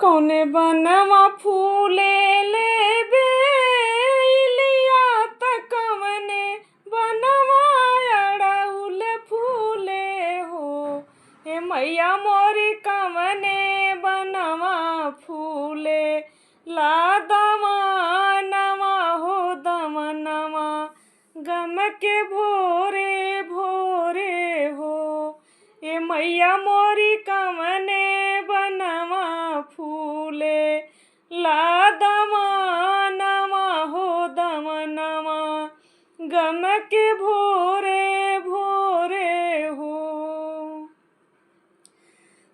कौने बनवा फूले ले बेलिया त कवने बनवा अड़उल फूले हो। हे मैया मोरी कवने बनवा फूले ला दमनवा हो दमनवा गम के भोरे भोरे हो। ए मैया मोरी कवने बनवा फूले ला दमनवा हो दमनवा गम के भोरे भोरे हो।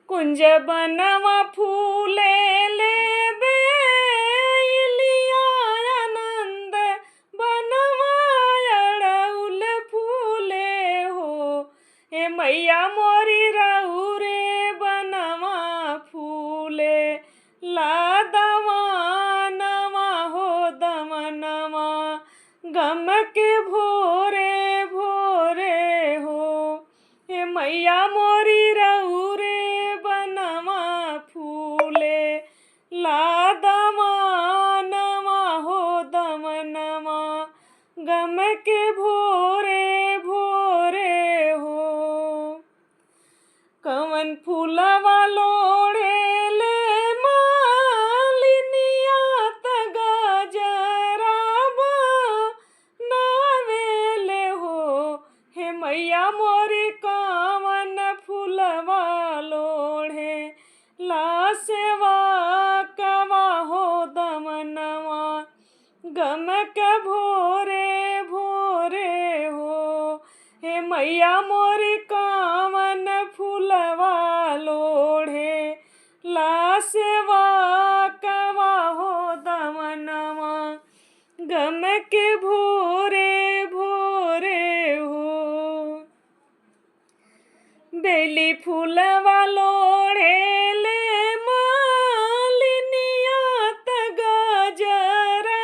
कुंज बनवा फूले ले बेलिया आनंद बनवा अड़उल फूले हो। हे मैया मोरी रउरे बनवा फूले ला दमनवा हो दमनवा गम के भोरे भोरे हो। हे मैया मोरी रउरे बनवा फूले ला दमनवा हो दमनवा गम के भोरे भोरे हो। कवन फूलवा लोढ़े ले मालिनिया त गजरा बनावेले हो। हे मैया मोरी कवन फूलवा लोढ़े ला सेवा कवा हो दमनवा गम के भोरे भोरे हो। हे मैया मोरी कवन फूलवा लोढ़े ला सेवा कवा हो दमनवा गम के भोरे भोरे हो। बेली फूलवा लोढ़े ले मालिनिया त गजरा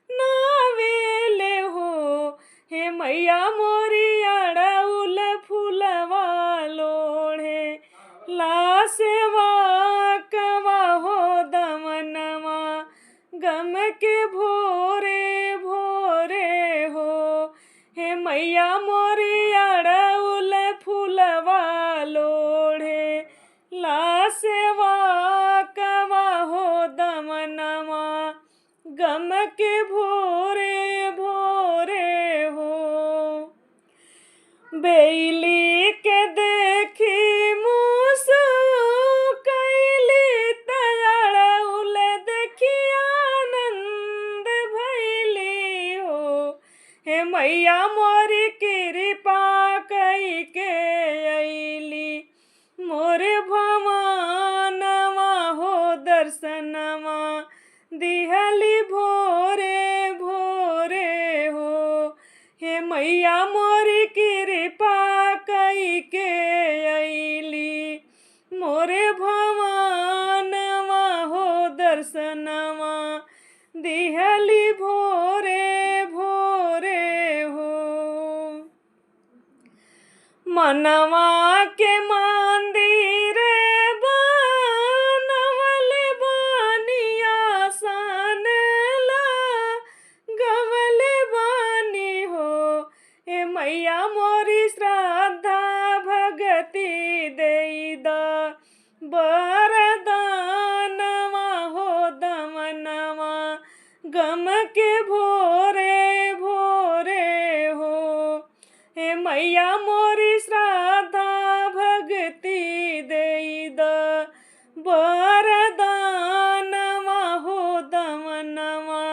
बनावेले हो। हे मैया मोरी अड़उल फूलवा लोढ़े ला सेवा कवा हो दमनवा गम के भोरे भोरे हो। हे मैया मोरी अड़उल फूलवा लोढ़े ला सेवा कवा हो दमनवा गम के भोरे भोरे हो। बेली के देखी मुस्कैली त अड़उल देखी आनंद भैली हो। हे मैया मोरी कृपा कई के अइली मोरे भवनवा हो दर्शनवा दिहली भोरे भोरे हो। हे मैया मोरी कृपा कई के अइली मोरे भवनवा हो दर्शनवा दिहली भोरे भोरे हो। मनवा के मंदिर बनवल बानिया सन लगवल बानी हो। हे मैया मोरी श्रद्धा भगति देई द वरदानवा हो दमनवा गम के भोरे भोरे हो। हे मैया मोरी श्रद्धा भक्ति देई द वरदानवा हो दमनवा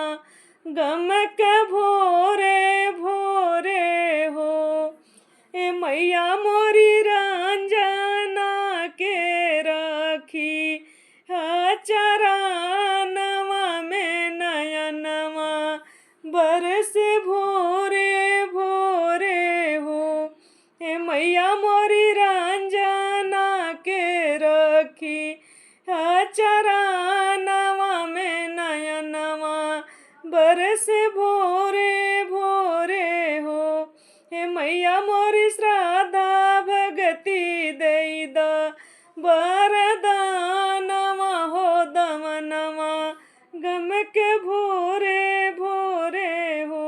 गम के भोरे भोरे हो। हे मैया मोरी रंजना के रखी चरणवा में नयनवा बरस भोरे भोरे हो। हे मैया मोरी रंजना के रखी चरणवा में नयनवा बरस भोरे भोरे हो। हे मैया मोरी श्रद्धा भक्ति देई द बर भोरे भोरे हो।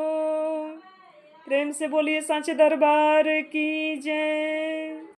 प्रेम से बोलिए सांचे दरबार की जय।